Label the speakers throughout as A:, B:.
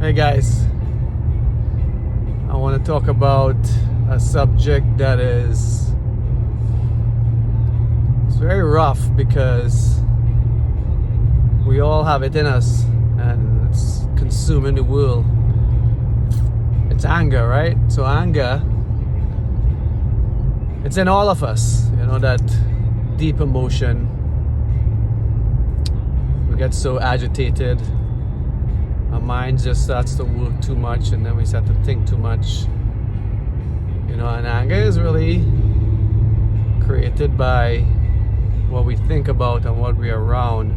A: Hey guys, I want to talk about a subject that is it's very rough because we all have it in us and it's consuming the world. It's anger, right? So anger, it's in all of us, that deep emotion. We get so agitated. Our mind just starts to work too much, and then we start to think too much. And anger is really created by what we think about and what we're around.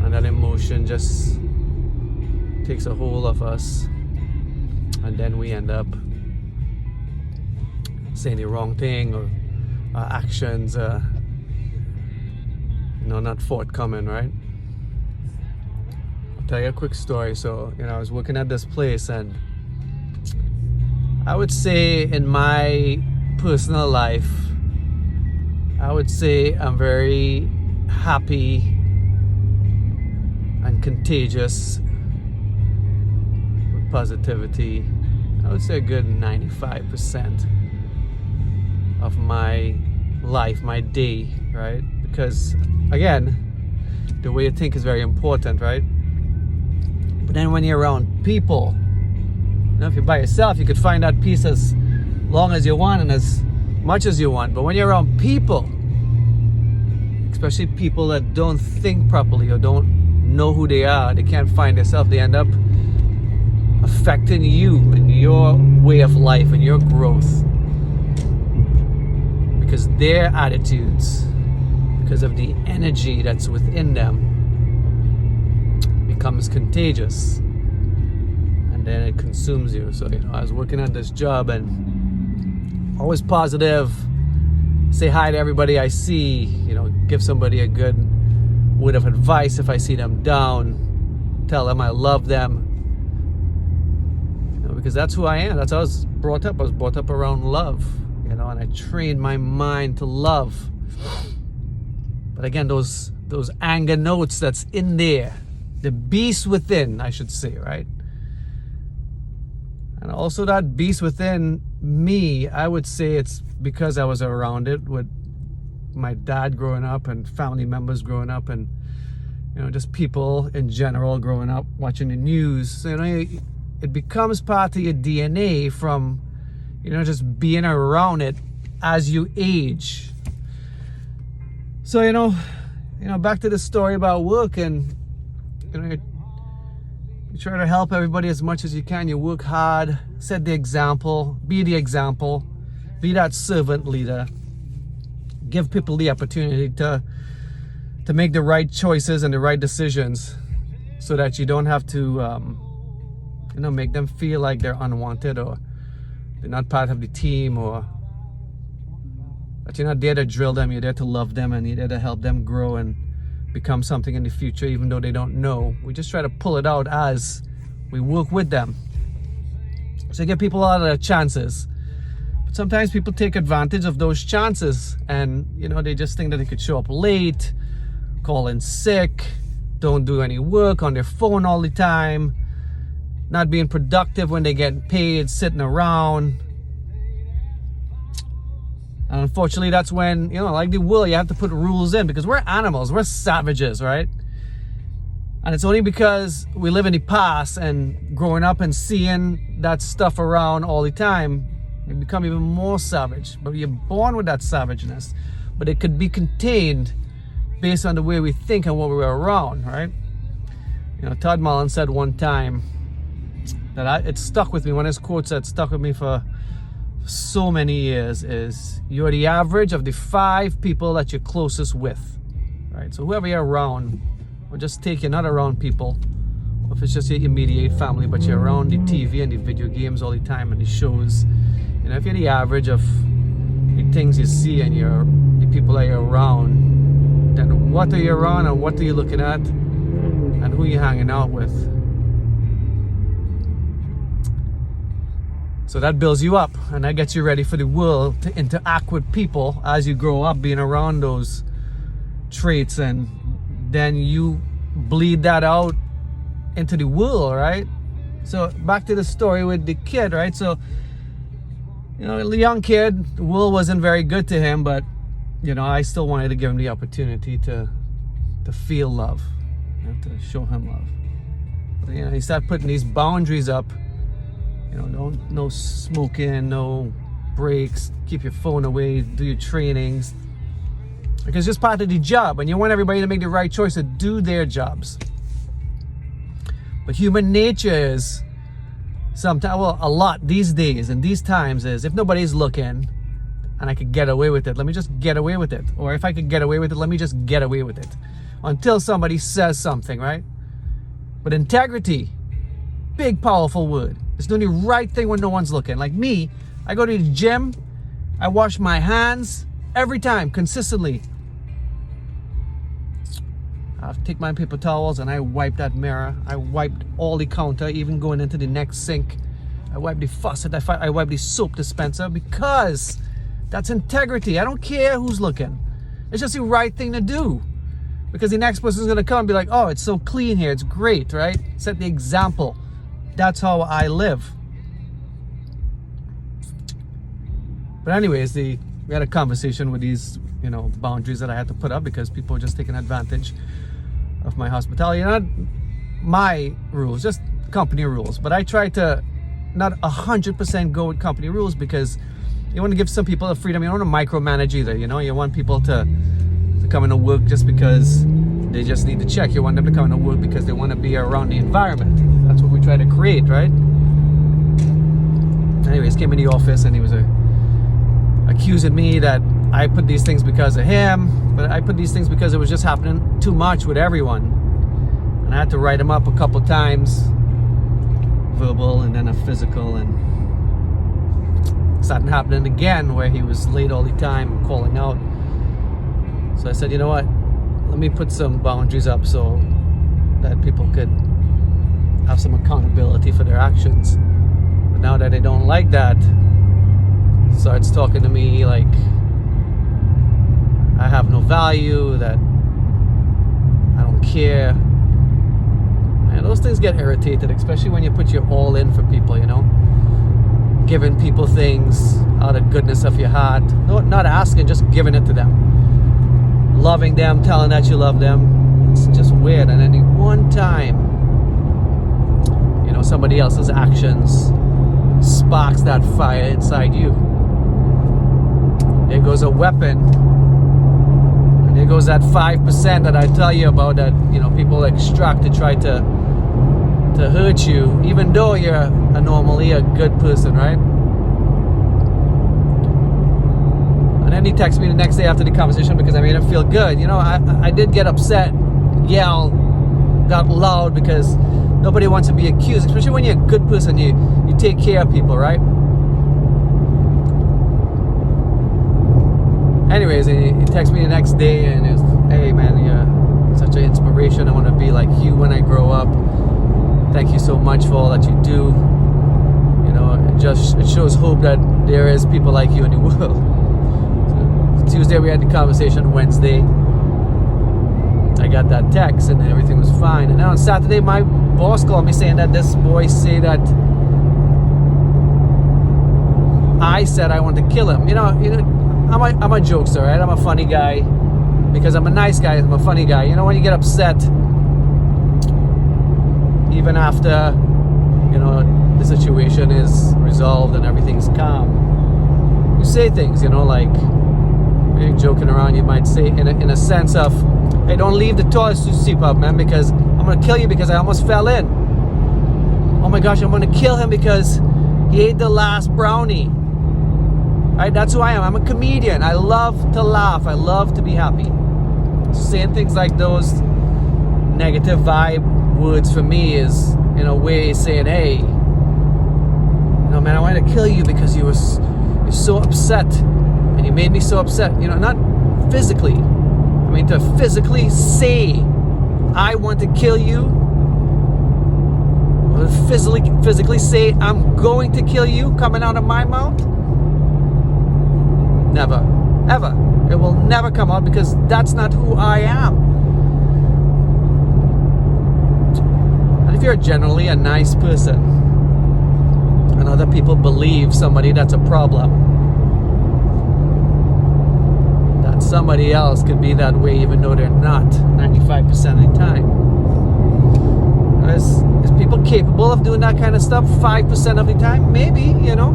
A: And that emotion just takes a hold of us. And then we end up saying the wrong thing, or our actions not forthcoming, right? I'll tell you a quick story. So, I was working at this place, and I would say in my personal life, I would say I'm very happy and contagious with positivity. I would say a good 95% of my life, my day, right? Because again, the way you think is very important, right? But then when you're around people, if you're by yourself, you could find that peace as long as you want and as much as you want. But when you're around people, especially people that don't think properly or don't know who they are, they can't find themselves, they end up affecting you and your way of life and your growth. Because their attitudes, because of the energy that's within them, becomes contagious, and then it consumes you. So I was working at this job, and always positive, say hi to everybody I see, give somebody a good word of advice if I see them down, tell them I love them, because that's who I am. That's how I was brought up. I was brought up around love, and I trained my mind to love. But again, those anger notes that's in there, the beast within, I should say, right? And also that beast within me, I would say it's because I was around it with my dad growing up and family members growing up, and just people in general growing up watching the news. So, it becomes part of your DNA from just being around it as you age. So back to the story about work, and you try to help everybody as much as you can. You work hard, set the example, be that servant leader, give people the opportunity to make the right choices and the right decisions, so that you don't have to make them feel like they're unwanted or they're not part of the team, or that you're not there to drill them. You're there to love them, and you're there to help them grow and become something in the future, even though they don't know. We just try to pull it out as we work with them. So you give people a lot of chances. But sometimes people take advantage of those chances, and they just think that they could show up late, call in sick, don't do any work, on their phone all the time, not being productive when they get paid, sitting around. And unfortunately, that's when, like the world, you have to put rules in, because we're animals, we're savages, right? And it's only because we live in the past and growing up and seeing that stuff around all the time, you become even more savage. But you're born with that savageness, but it could be contained based on the way we think and what we're around, right? Todd Mullins said one time that it stuck with me. One of his quotes that stuck with me for so many years is, you're the average of the 5 people that you're closest with, right? So whoever you're around, or just take you're not around people, or if it's just your immediate family, but you're around the TV and the video games all the time and the shows, if you're the average of the things you see and the people that you're around, then what are you around and what are you looking at and who you're hanging out with? So that builds you up, and that gets you ready for the world, to interact with people as you grow up, being around those traits, and then you bleed that out into the world, right? So back to the story with the kid, right? So, you know, the young kid, the world wasn't very good to him, but, you know, I still wanted to give him the opportunity to feel love, and to show him love. But, you know, he started putting these boundaries up. You know, no smoking, no breaks, keep your phone away, do your trainings. Because it's just part of the job, and you want everybody to make the right choice to do their jobs. But human nature is sometimes, well, a lot these days and these times is, if nobody's looking and I could get away with it, let me just get away with it. Or if I could get away with it, let me just get away with it. Until somebody says something, right? But integrity, big, powerful word. It's doing the right thing when no one's looking. Like me, I go to the gym, I wash my hands every time, consistently. I take my paper towels and I wipe that mirror. I wiped all the counter, even going into the next sink. I wipe the faucet, I wipe the soap dispenser, because that's integrity. I don't care who's looking. It's just the right thing to do. Because the next person's gonna come and be like, oh, it's so clean here, it's great, right? Set the example. That's how I live. But anyways, we had a conversation with these, you know, boundaries that I had to put up because people were just taking advantage of my hospitality. Not my rules, just company rules. But I try to not 100% go with company rules, because you want to give some people the freedom. You don't want to micromanage either, you know? You want people to come into work just because they just need to check. You want them to come into work because they want to be around the environment. That's what we try to create, right? Anyways, came in the office and he was accusing me that I put these things because of him, but I put these things because it was just happening too much with everyone. And I had to write him up a couple times, verbal and then a physical, and it started happening again where he was late all the time, calling out. So I said, you know what, let me put some boundaries up so that people could have some accountability for their actions. But now that they don't like that, starts talking to me like I have no value, that I don't care. And those things get irritated, especially when you put your all in for people, you know? Giving people things out of goodness of your heart. No, not asking, just giving it to them. Loving them, telling that you love them. It's just weird. And then one time, you know, somebody else's actions sparks that fire inside you. There goes a weapon, and there goes that 5% that I tell you about, that, you know, people extract to try to hurt you, even though you're normally a good person, right? And then he texted me the next day after the conversation because I made him feel good. You know, I did get upset, yelled, got loud, because nobody wants to be accused, especially when you're a good person. You take care of people, right? Anyways, he texted me the next day and he was, hey man, you're such an inspiration. I want to be like you when I grow up. Thank you so much for all that you do. You know, it shows hope that there is people like you in the world. So Tuesday we had the conversation. Wednesday I got that text and everything was fine. And then on Saturday my boss called me saying that this boy say that I said I want to kill him. You know, I'm a jokester, right? I'm a funny guy because I'm a nice guy. I'm a funny guy. You know, when you get upset, even after, you know, the situation is resolved and everything's calm, you say things, you know, like, when you're joking around, you might say in a sense of, hey, don't leave the toilet seat up, man, because I'm gonna kill you because I almost fell in. Oh my gosh, I'm gonna kill him because he ate the last brownie. Right? That's who I am. I'm a comedian. I love to laugh. I love to be happy. Saying things like those negative vibe words for me is, in a way, saying, hey, you know, man, I wanted to kill you because you're so upset and you made me so upset. You know, not physically. I mean, to physically say I want to kill you, or physically say I'm going to kill you coming out of my mouth. Never, ever. It will never come out because that's not who I am. And if you're generally a nice person and other people believe somebody that's a problem, that somebody else could be that way even though they're not 95% of the time. Is people capable of doing that kind of stuff 5% of the time? Maybe, you know.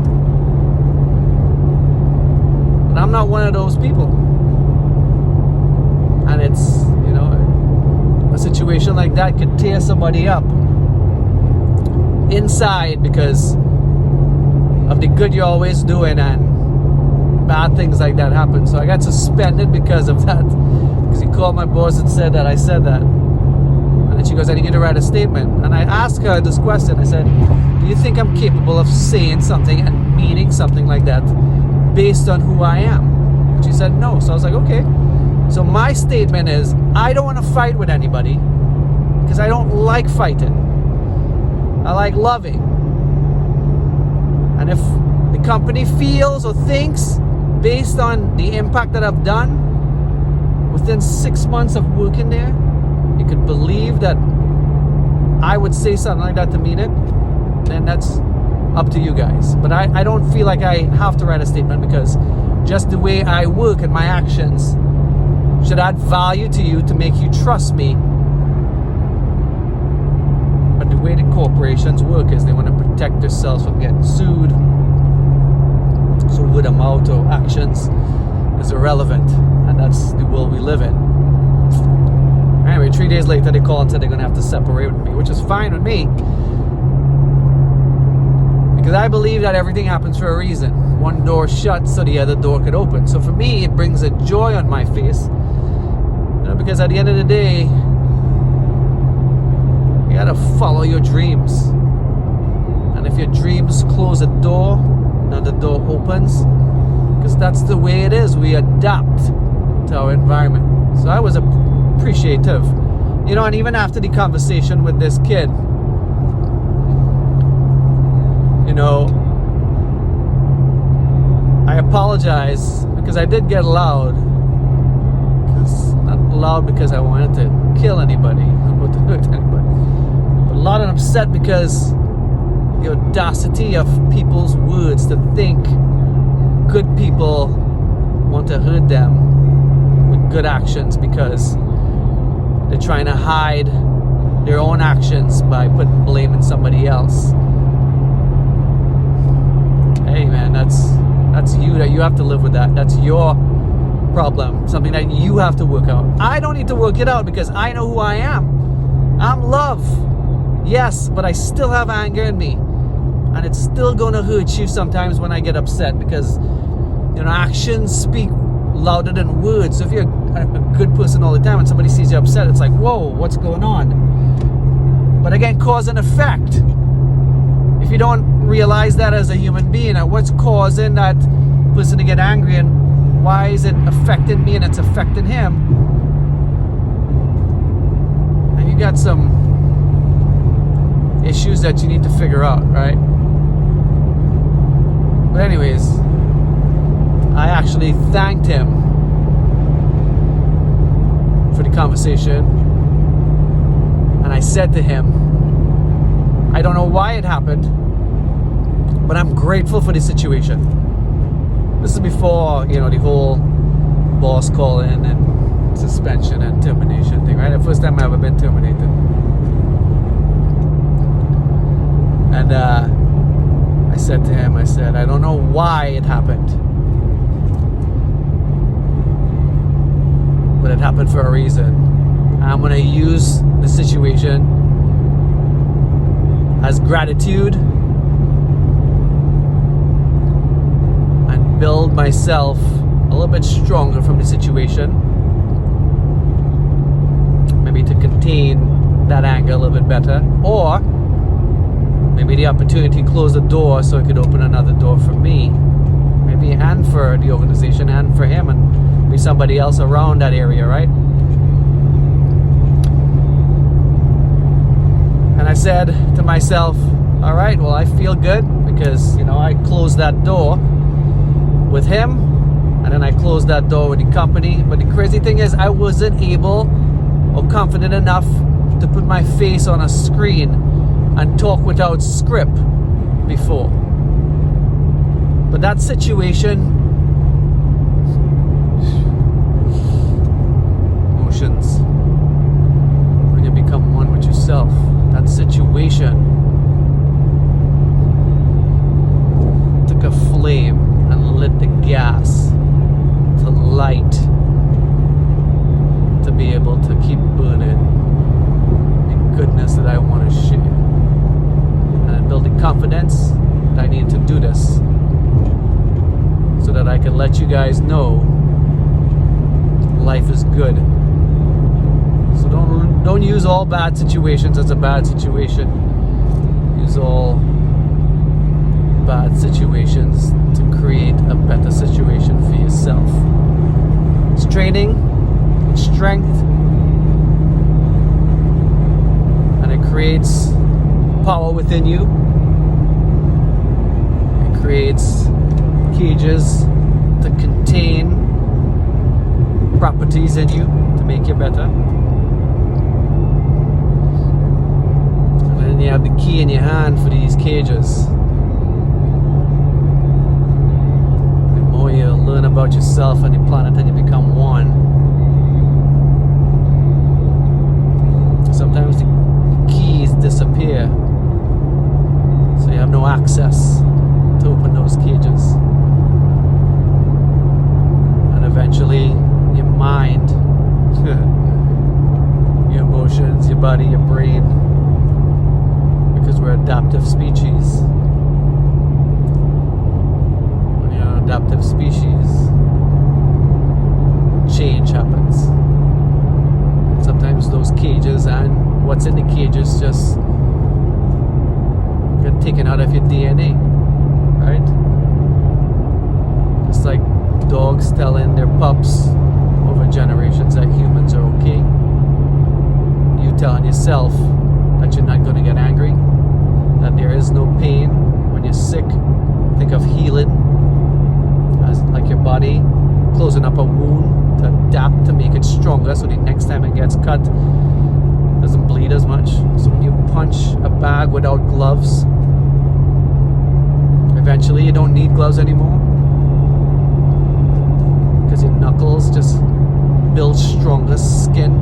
A: But I'm not one of those people. And it's, you know, a situation like that could tear somebody up inside because of the good you're always doing, and bad things like that happen. So I got suspended because of that, because he called my boss and said that I said that. And then she goes, I need you to write a statement. And I asked her this question. I said, do you think I'm capable of saying something and meaning something like that based on who I am? And she said no. So I was like, okay. So my statement is, I don't want to fight with anybody because I don't like fighting. I like loving. And if the company feels or thinks, based on the impact that I've done within 6 months of working there, you could believe that I would say something like that to mean it, then that's up to you guys. But I don't feel like I have to write a statement, because just the way I work and my actions should add value to you to make you trust me. But the way the corporations work is they want to protect themselves from getting sued. So word of mouth or actions is irrelevant, and that's the world we live in. Anyway, 3 days later they called and said they're going to have to separate with me, which is fine with me, because I believe that everything happens for a reason. One door shut so the other door could open. So for me, it brings a joy on my face, you know, because at the end of the day, you gotta follow your dreams. And if your dreams close a door, another door opens, because that's the way it is. We adapt to our environment. So I was appreciative, you know. And even after the conversation with this kid, you know, I apologize because I did get loud. Not loud because I wanted to kill anybody or to hurt anybody, but loud and upset because the audacity of people's words to think good people want to hurt them with good actions because they're trying to hide their own actions by putting blame on somebody else. Hey man, that's you, that you have to live with that. That's your problem, something that you have to work out. I don't need to work it out because I know who I am. I'm love, yes, but I still have anger in me, and it's still gonna hurt you sometimes when I get upset, because, you know, actions speak louder than words. So if you're a good person all the time and somebody sees you upset, it's like, whoa, what's going on? But again, cause and effect. If you don't realize that as a human being, what's causing that person to get angry, and why is it affecting me and it's affecting him? And you got some issues that you need to figure out, right? But anyways, I actually thanked him for the conversation, and I said to him, I don't know why it happened, but I'm grateful for the situation. This is before, you know, the whole boss calling and suspension and termination thing, right? The first time I've ever been terminated. And I said to him, I said, I don't know why it happened, but it happened for a reason. I'm going to use the situation as gratitude and build myself a little bit stronger from the situation, maybe to contain that anger a little bit better, or maybe the opportunity to close the door so it could open another door for me, maybe, and for the organization and for him and maybe somebody else around that area, right? And I said to myself, all right, well, I feel good because, you know, I closed that door with him, and then I closed that door with the company. But the crazy thing is, I wasn't able or confident enough to put my face on a screen and talk without script before. But that situation, emotions, when you become one with yourself, that situation took a flame and lit the gas to light, to be able to keep burning the goodness that I want to share. And building confidence that I need to do this so that I can let you guys know life is good. So don't use all bad situations as a bad situation. Use all bad situations to create a better situation for yourself. It's training, it's strength, and it creates power within you. It creates cages to contain properties in you to make you better. And then you have the key in your hand for these cages. The more you learn about yourself and the planet and you become one, sometimes the keys disappear, so you have no access to open those cages. And eventually your mind, your emotions, your body, your brain, because we're adaptive species. When you're an adaptive species, change happens. Sometimes those cages and what's in the cages just get taken out of your DNA, right? It's like dogs telling their pups over generations that humans are okay. You telling yourself that you're not going to get angry, that there is no pain when you're sick. Think of healing as like your body closing up a wound to adapt to make it stronger, so the next time it gets cut doesn't bleed as much. So when you punch a bag without gloves, eventually you don't need gloves anymore, because your knuckles just build stronger skin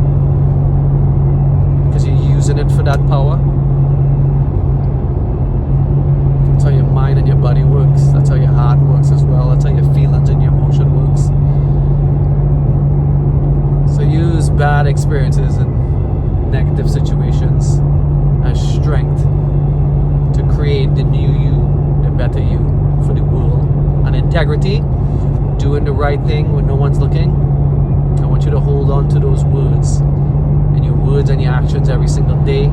A: because you're using it for that power. That's how your mind and your body works. That's how your heart works as well. That's how your feelings and your emotion works. So use bad experiences and negative situations as strength to create the new you, the better you for the world. And integrity, doing the right thing when no one's looking. I want you to hold on to those words and your actions every single day.